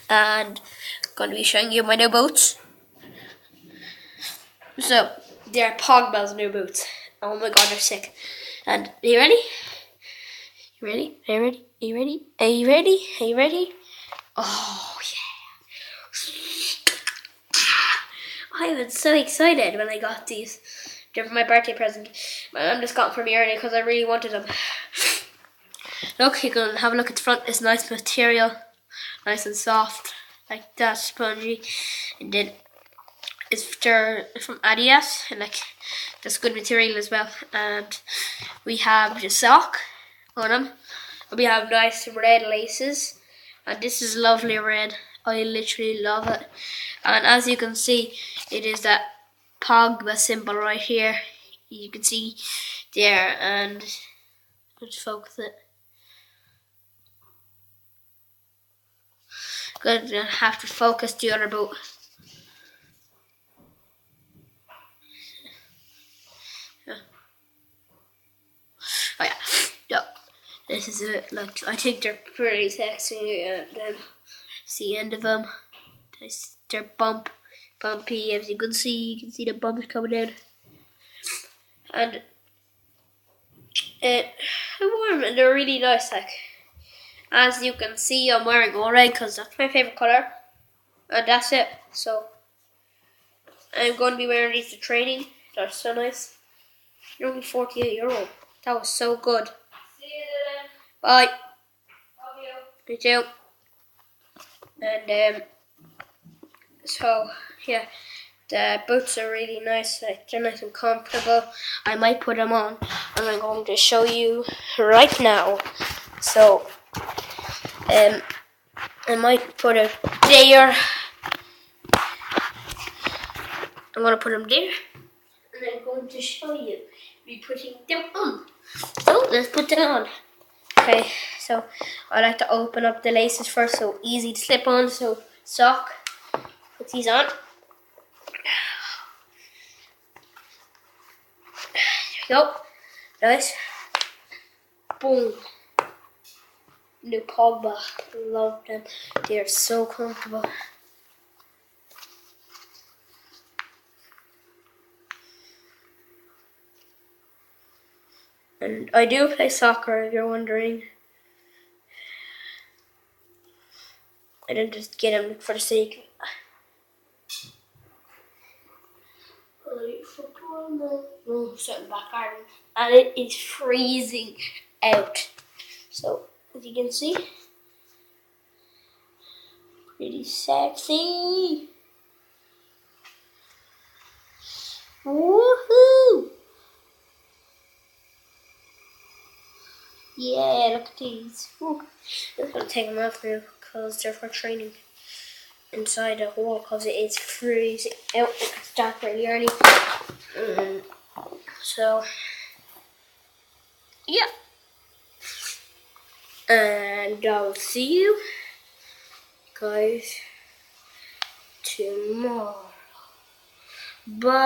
and I'm going to be showing you my new boots. So, they're Pogba's new boots. Oh my god, they're sick. And are you ready? You ready? Are you ready? Are you ready? Are you ready? Are you ready? Oh yeah. I was so excited when I got these. They're my birthday present. My mum just got them for me early because I really wanted them. Look, you can have a look at the front. It's nice material, nice and soft, like that, spongy. And then they're from Adidas, and like that's good material as well. And we have the sock on them. And we have nice red laces, and this is lovely red. I literally love it. And as you can see, it is that Pogba symbol right here. You can see there, and let's focus it. Gonna have to focus the other boot. Oh yeah, yep. This is it. Like, I think they're pretty sexy, and then see the end of them. They're bumpy. As you can see the bumps coming in, and they're warm and they're really nice. Like, as you can see, I'm wearing all red because that's my favorite color, and that's it. So I'm going to be wearing these to training. They're so nice. You're only €48. That was so good. See you then. Bye. Love you. Me too. And so yeah, the boots are really nice. Like, they're nice and comfortable. I might put them on, and I'm going to show you right now. So I might put it there. I'm going to put them there, and I'm going to show you me putting them on. So let's put them on. Okay, so I like to open up the laces first, so easy to slip on. So sock, put these on. There we go. Nice. Boom. New Pogba. Love them. They are so comfortable. And I do play soccer, if you're wondering. I didn't just get them for the sake of football. No, certain back garden. And it is freezing out. So, as you can see, pretty sexy. Woohoo! Yeah, look at these. Ooh. I'm gonna take them off now because they're for training inside the hole because it is freezing out. It's dark really early. So, yeah. And I'll see you guys tomorrow. Bye.